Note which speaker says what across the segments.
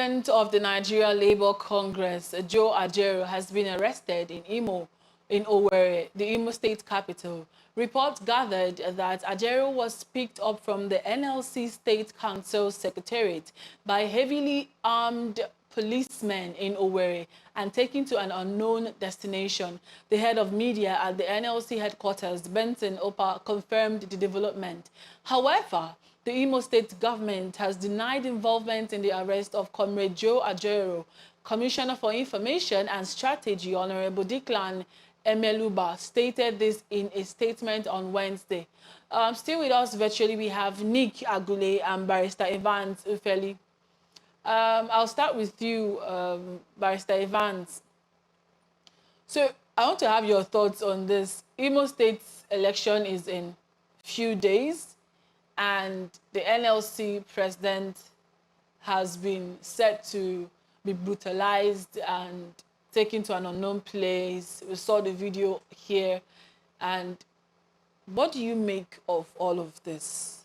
Speaker 1: president of the Nigeria Labour Congress, Joe Ajaero, has been arrested in Owerri, the Imo State capital. Reports gathered that Ajaero was picked up from the NLC State Council Secretariat by heavily armed policemen in Owerri and taken to an unknown destination. The head of media at the NLC headquarters, Benson Opa, confirmed the development. However, the Imo State government has denied involvement in the arrest of Comrade Joe Ajaero. Commissioner for Information and Strategy, Honorable Declan Emeluba, stated this in a statement on Wednesday. Still with us virtually, we have Nick Agule and Barrister Evans Ufeli. I'll start with you, Barrister Evans. So I want to have your thoughts on this. Imo State's election is in few days, and the NLC president has been set to be brutalized and taken to an unknown place. We saw the video here. And what do you make of all of this?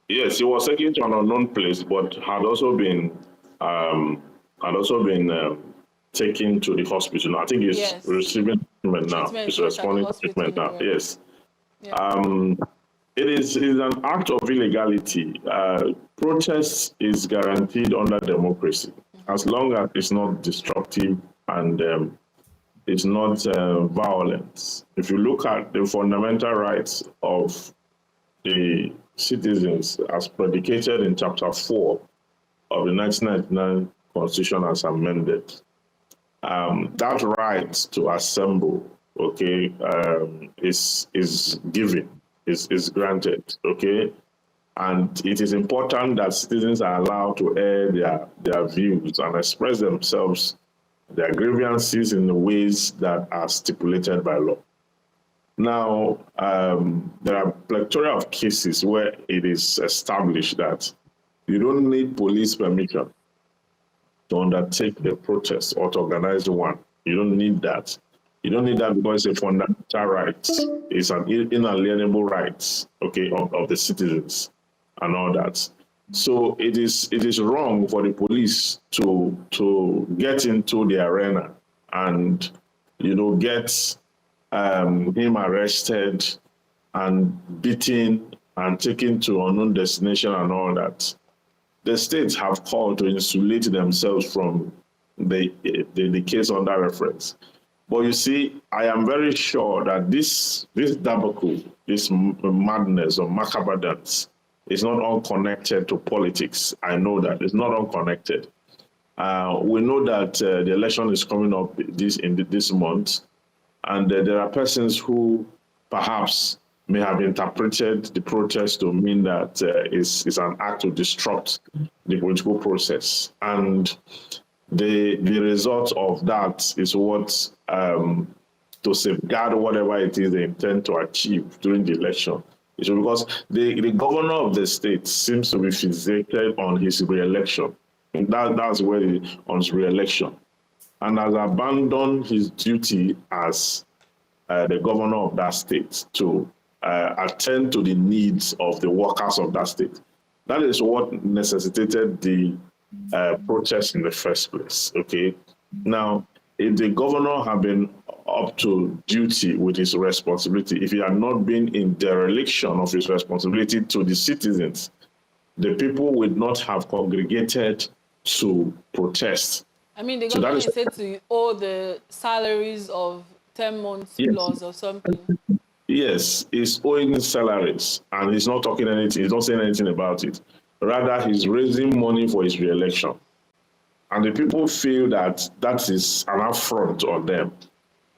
Speaker 2: Yes, he was taken to an unknown place, but had also been taken to the hospital. I think he's receiving treatment now. He's responding to treatment now. Yes. Yeah. It is an act of illegality. Protest is guaranteed under democracy, as long as it's not destructive and it's not violent. If you look at the fundamental rights of the citizens as predicated in Chapter 4 of the 1999 Constitution as amended, that right to assemble, okay, is given. Is granted, okay? And it is important that citizens are allowed to air their views and express themselves, their grievances in the ways that are stipulated by law. Now, there are a plethora of cases where it is established that you don't need police permission to undertake a protest or to organize one. You don't need that. You don't need that because it's a fundamental right. It's an inalienable right, okay, of the citizens and all that. So it is wrong for the police to get into the arena and, you know, get him arrested and beaten and taken to an unknown destination and all that. The states have called to insulate themselves from the case under reference. But you see, I am very sure that this debacle, this madness or macabre dance is not unconnected to politics. I know that. It's not unconnected. We know that the election is coming up this month, and there are persons who perhaps may have interpreted the protest to mean that it's an act to disrupt the political process. And the result of that is what to safeguard whatever it is they intend to achieve during the election. It's because the governor of the state seems to be fixated on his re-election. And that's where on his re-election, and has abandoned his duty as the governor of that state to attend to the needs of the workers of that state. That is what necessitated the protest in the first place, okay? Now, if the governor had been up to duty with his responsibility, if he had not been in dereliction of his responsibility to the citizens, the people would not have congregated to protest.
Speaker 1: I mean, the government is said to owe the salaries of 10 months plus or something.
Speaker 2: Yes, he's owing salaries, and he's not talking anything, he's not saying anything about it. Rather, he's raising money for his re-election. And the people feel that that is an affront on them.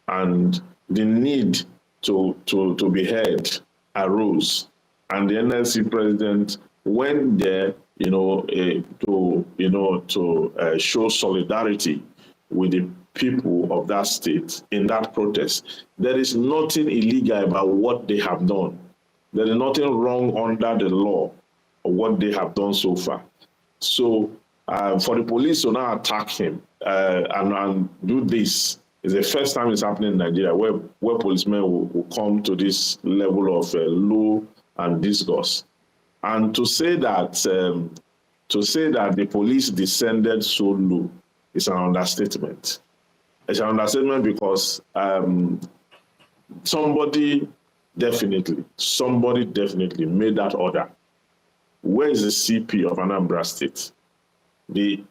Speaker 2: And the need to be heard arose. And the NLC president went there, to show solidarity with the people of that state in that protest. There is nothing illegal about what they have done. There is nothing wrong under the law of what they have done so far. So for the police to now attack him and do this is the first time it's happening in Nigeria where policemen will come to this level of law and discourse. And to say that to say that the police descended so low is an understatement. It's an understatement because somebody definitely made that order. Where is the CP of Anambra State? The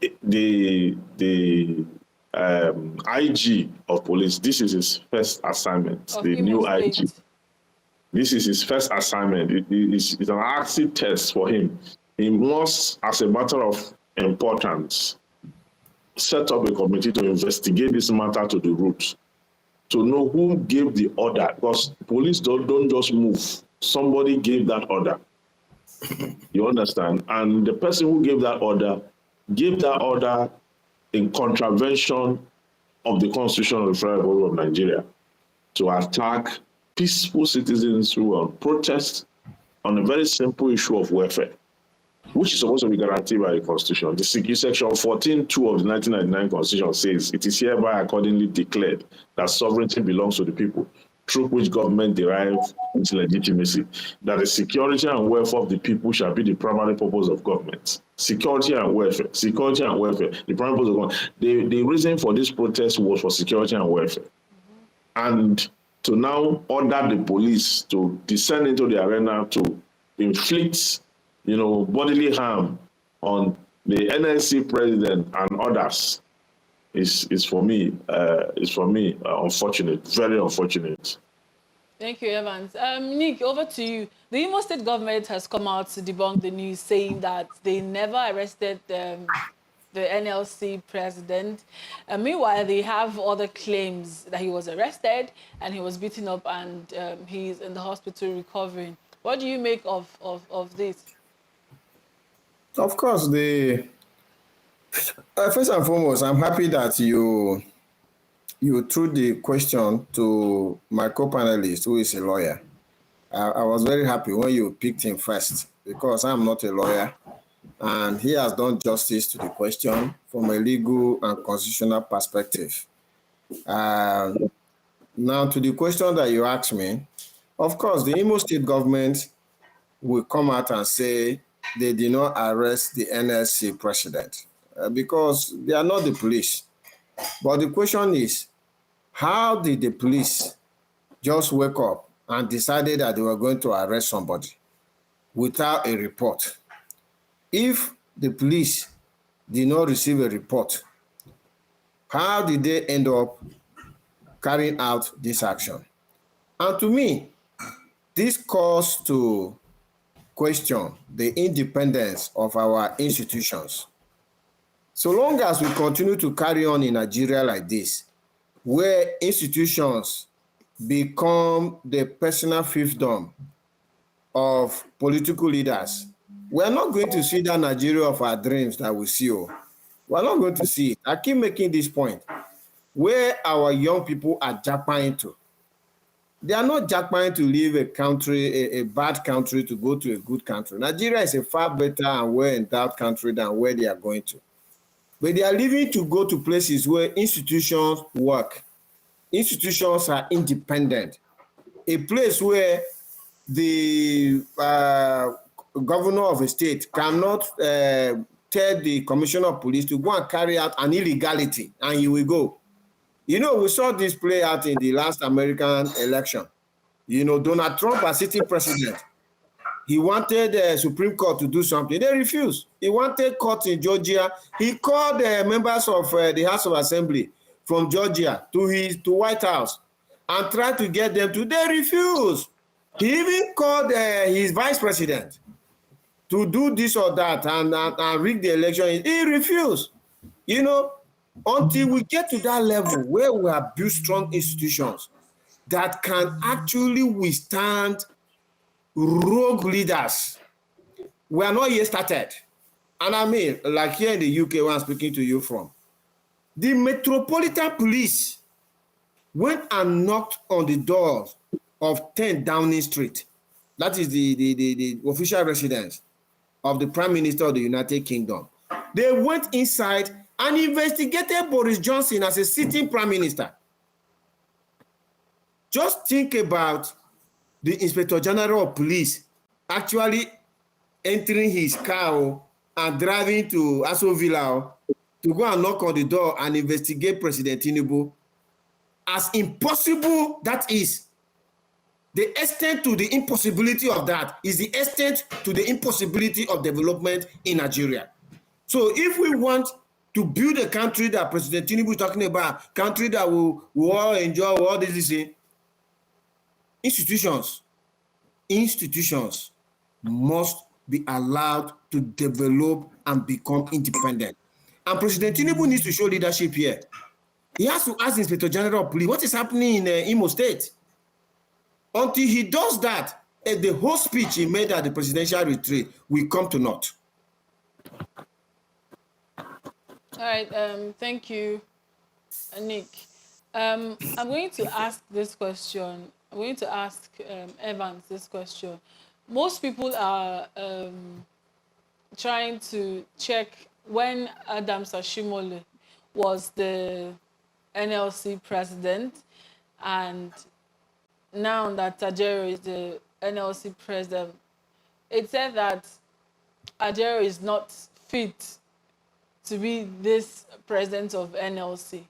Speaker 2: IG of police, this is his first assignment,
Speaker 1: of
Speaker 2: the new
Speaker 1: State.
Speaker 2: IG. This is his first assignment. It's an acid test for him. He must, as a matter of importance, set up a committee to investigate this matter to the root, to know who gave the order, because police don't just move. Somebody gave that order. You understand? And the person who gave that order in contravention of the Constitution of the Federal Republic of Nigeria to attack peaceful citizens who are on protest on a very simple issue of welfare, which is supposed to be guaranteed by the Constitution. The Section 14(2) of the 1999 Constitution says, "It is hereby accordingly declared that sovereignty belongs to the people, through which government derives its legitimacy, that the security and welfare of the people shall be the primary purpose of government." Security and welfare, the primary purpose of government. The reason for this protest was for security and welfare. And to now order the police to descend into the arena to inflict, bodily harm on the NLC president and others is for me unfortunate, very unfortunate.
Speaker 1: Thank you, Evans. Nick, over to you. The Imo State government has come out to debunk the news, saying that they never arrested the NLC president. Meanwhile, they have other claims that he was arrested and he was beaten up and he's in the hospital recovering. What do you make of this?
Speaker 3: Of course, first and foremost, I'm happy that you threw the question to my co-panelist, who is a lawyer. I was very happy when you picked him first, because I'm not a lawyer, and he has done justice to the question from a legal and constitutional perspective. Now, to the question that you asked me, of course, the Imo State government will come out and say they did not arrest the NLC president because they are not the police. But the question is, how did the police just wake up and decided that they were going to arrest somebody without a report? If the police did not receive a report, how did they end up carrying out this action? And to me, this calls to question the independence of our institutions. So long as we continue to carry on in Nigeria like this, where institutions become the personal fiefdom of political leaders, we're not going to see that Nigeria of our dreams that we see. We're not going to see it. I keep making this point. Where our young people are jackpotting into, they are not jackpotting to leave a country, a bad country, to go to a good country. Nigeria is a far better and well-endowed country than where they are going to. But they are leaving to go to places where institutions work. Institutions are independent. A place where the governor of a state cannot tell the commissioner of police to go and carry out an illegality, and he will go. We saw this play out in the last American election. Donald Trump, as sitting president, he wanted the Supreme Court to do something. They refused. He wanted courts in Georgia. He called the members of the House of Assembly from Georgia to White House and tried to get them to. They refused. He even called his vice president to do this or that and rig the election. He refused. Until we get to that level where we have built strong institutions that can actually withstand rogue leaders, we are not yet started. And I mean, like here in the UK, where I'm speaking to you from, the Metropolitan Police went and knocked on the doors of 10 Downing Street. That is the official residence of the Prime Minister of the United Kingdom. They went inside and investigated Boris Johnson as a sitting prime minister. Just think about the Inspector General of Police actually entering his car and driving to Aso Villa to go and knock on the door and investigate President Tinubu, as impossible that is, the extent to the impossibility of that is the extent to the impossibility of development in Nigeria. So if we want to build a country that President Tinubu is talking about, country that will all enjoy all this, institutions must be allowed to develop and become independent. And President Tinubu needs to show leadership here. He has to ask the Inspector General of Police what is happening in Imo State. Until he does that, the whole speech he made at the presidential retreat will come to naught.
Speaker 1: All right, thank you, Nick. I'm going to ask this question. I'm going to ask Evans this question. Most people are trying to check when Adams Ashimole was the NLC president, and now that Ajero is the NLC president, it said that Ajero is not fit to be this president of NLC.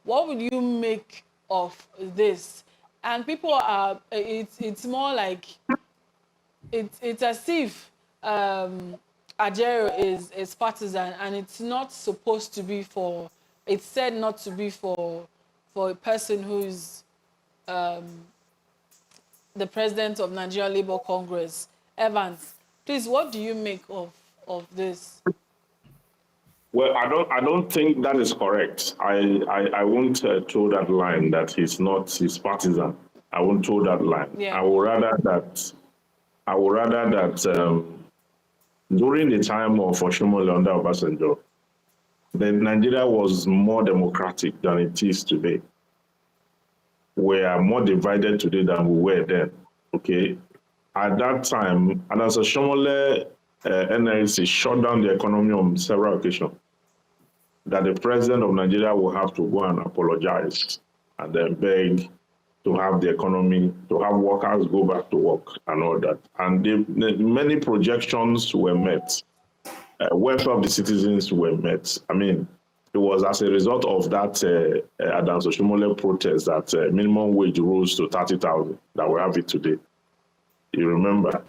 Speaker 1: What would you make of this? And people are, it's more like, it's as if Ajero is partisan, and it's not supposed to be for, it's said not to be for a person who's the president of Nigeria Labour Congress. Evans, please, what do you make of this?
Speaker 2: Well, I don't think that is correct. I won't toe that line that he's not his partisan. I won't toe that line.
Speaker 1: Yeah.
Speaker 2: I would rather that during the time of Oshomole under Obasanjo, then Nigeria was more democratic than it is today. We are more divided today than we were then. Okay, at that time, and as Oshomole NLC shut down the economy on several occasions, that the president of Nigeria will have to go and apologize and then beg to have the economy, to have workers go back to work and all that. And many projections were met. Welfare of the citizens were met. I mean, it was as a result of that Adams Oshomole protest that minimum wage rose to 30,000 that we have it today. You remember?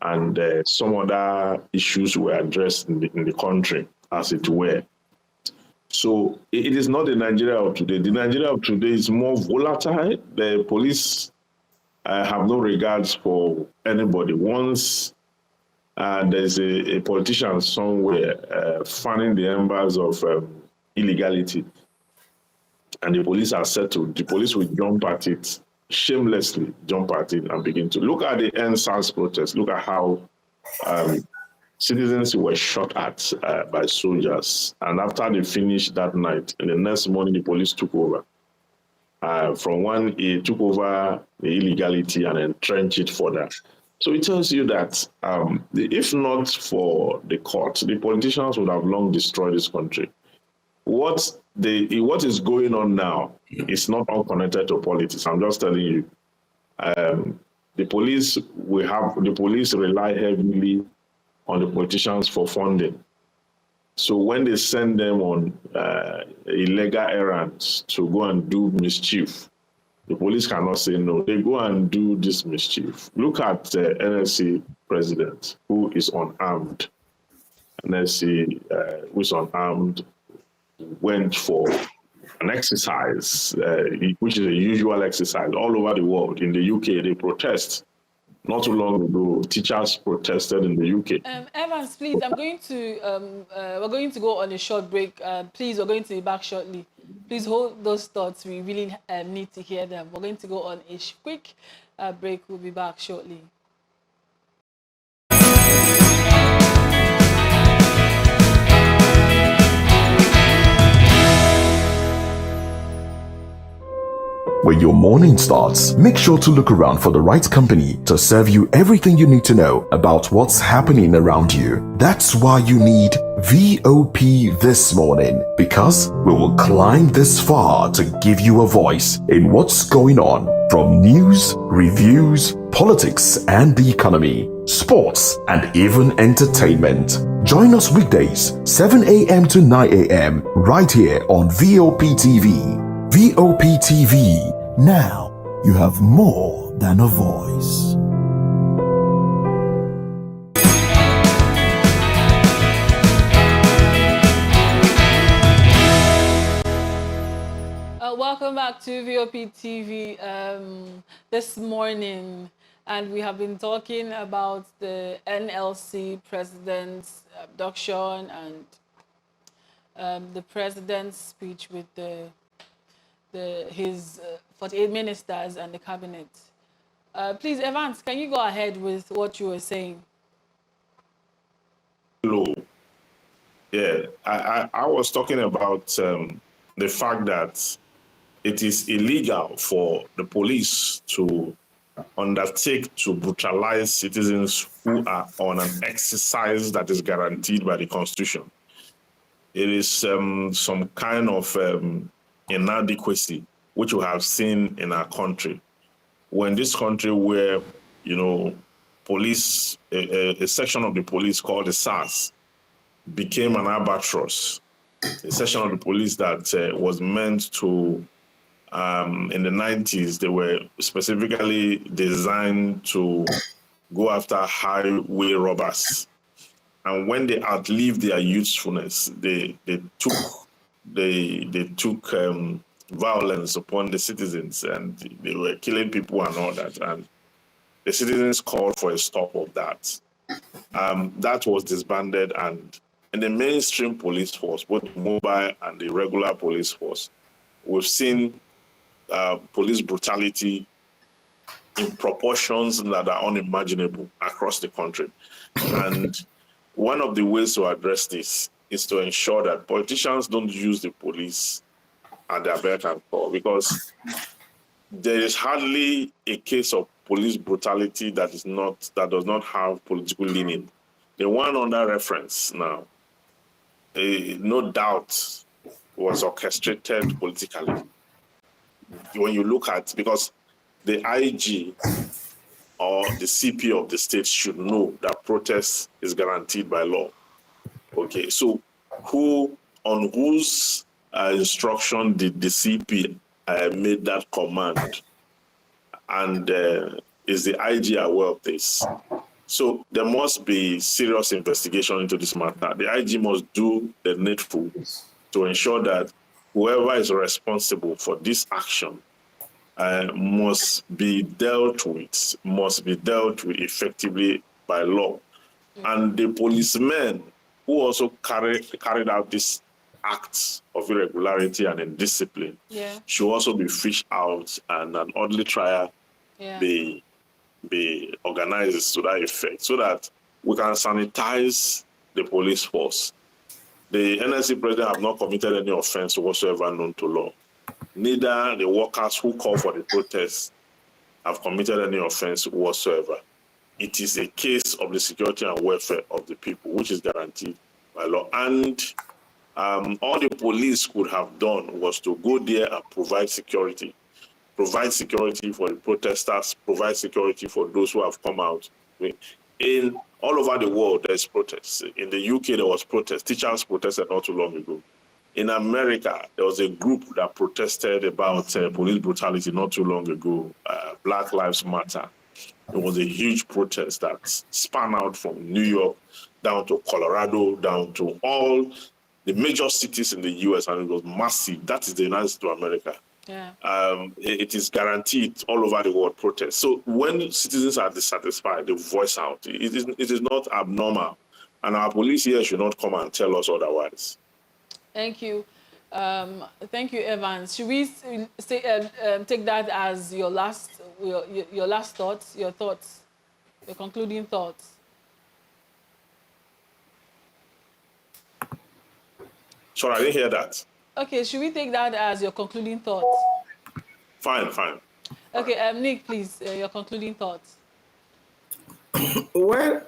Speaker 2: And some other issues were addressed in the country, as it were. So it is not the Nigeria of today. The Nigeria of today is more volatile. The police have no regards for anybody. Once there's a politician somewhere fanning the embers of illegality, and the police are settled, the police will jump at it, shamelessly jump at it, and begin to look at the NSAS protest. Look at how citizens were shot at by soldiers. And after they finished that night, and the next morning, the police took over. From when it took over the illegality and entrenched it further. So it tells you that if not for the court, the politicians would have long destroyed this country. What is going on now is not all connected to politics. I'm just telling you. The police rely heavily on the politicians for funding. So when they send them on illegal errands to go and do mischief, the police cannot say no. They go and do this mischief. Look at the NLC president who is unarmed. NLC who is unarmed went for an exercise, which is a usual exercise all over the world. In the UK, they protest. Not too long ago, teachers protested in the UK.
Speaker 1: Evans, please, we're going to go on a short break. Please, we're going to be back shortly. Please hold those thoughts. We really need to hear them. We're going to go on a quick break. We'll be back shortly.
Speaker 4: When your morning starts, make sure to look around for the right company to serve you everything you need to know about what's happening around you. That's why you need VOP This Morning, because we will climb this far to give you a voice in what's going on, from news, reviews, politics and the economy, sports, and even entertainment. Join us weekdays, 7 a.m. to 9 a.m. right here on VOP TV. VOP TV. Now you have more than a voice.
Speaker 1: Welcome back to VOP TV this morning, and we have been talking about the NLC president's abduction and the president's speech with his 48 ministers and the cabinet. Please, Evans, can you go ahead with what you were saying?
Speaker 2: Hello. Yeah, I was talking about the fact that it is illegal for the police to undertake to brutalize citizens who are on an exercise that is guaranteed by the Constitution. It is some kind of inadequacy which we have seen in our country. When this country where, police, a section of the police called the SARS became an albatross, a section of the police that was meant to in the 90s, they were specifically designed to go after highway robbers. And when they outlived their usefulness, they took violence upon the citizens, and they were killing people and all that. And the citizens called for a stop of that. That was disbanded, and in the mainstream police force, both the mobile and the regular police force, we've seen police brutality in proportions that are unimaginable across the country. And one of the ways to address this is to ensure that politicians don't use the police at their beck and call, because there is hardly a case of police brutality that does not have political leaning. The one under reference now, no doubt, was orchestrated politically. When you look at, because the IG or the CP of the state should know that protest is guaranteed by law. Okay, so on whose instruction did the CP made that command? And is the IG aware of this? So there must be serious investigation into this matter. The IG must do the needful to ensure that whoever is responsible for this action must be dealt with effectively by law. And the policemen who also carried out these acts of irregularity and indiscipline should also be fished out, and an orderly trial be organized to that effect, so that we can sanitize the police force. The NLC president have not committed any offense whatsoever known to law. Neither the workers who call for the protests have committed any offense whatsoever. It is a case of the security and welfare of the people, which is guaranteed by law. And all the police could have done was to go there and provide security for the protesters, provide security for those who have come out. All over the world, there's protests. In the UK, there was protests. Teachers protested not too long ago. In America, there was a group that protested about police brutality not too long ago, Black Lives Matter. It was a huge protest that span out from New York down to Colorado, down to all the major cities in the US, and it was massive. That is the United States of America.
Speaker 1: Yeah.
Speaker 2: It is guaranteed all over the world protests. So when citizens are dissatisfied, they voice out. It is not abnormal. And our police here should not come and tell us otherwise.
Speaker 1: Thank you. Thank you, Evans. Should we take that as your last thoughts, your concluding thoughts?
Speaker 2: Sorry, I didn't hear that.
Speaker 1: Okay, should we take that as your concluding thoughts?
Speaker 2: Fine.
Speaker 1: Okay, Nick, please, your concluding thoughts.
Speaker 3: Well,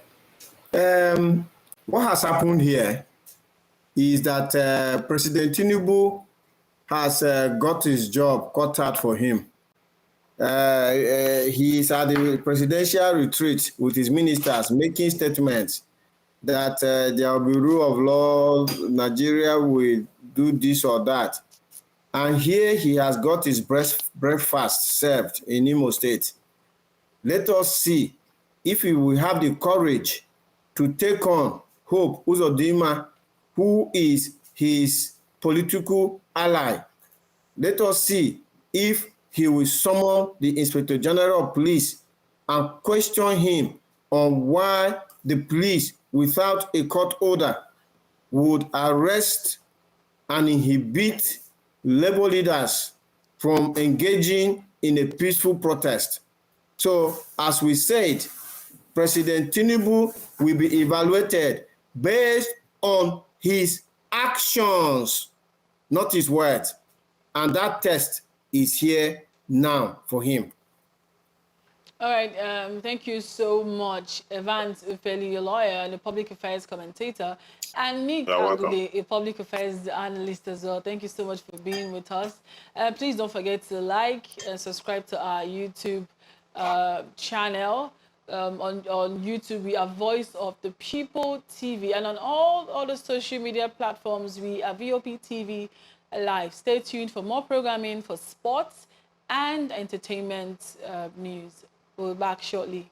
Speaker 3: what has happened here is that President Tinubu has got his job cut out for him. He is at the presidential retreat with his ministers making statements that there will be rule of law, Nigeria will do this or that. And here he has got his breakfast served in Imo State. Let us see if he will have the courage to take on Hope Uzodinma, who is his political ally. Let us see if he will summon the Inspector General of Police and question him on why the police, without a court order, would arrest and inhibit labor leaders from engaging in a peaceful protest. So, as we said, President Tinubu will be evaluated based on his actions, not his words. And that test is here now for him.
Speaker 1: All right, thank you so much, Evans Ufeli, a lawyer and a public affairs commentator, and Nick Agude, a public affairs analyst as well. Thank you so much for being with us. Please don't forget to like and subscribe to our YouTube channel. On YouTube, we are Voice of the People TV, and on all other social media platforms, we are VOP TV Live. Stay tuned for more programming for sports and entertainment news. We'll be back shortly.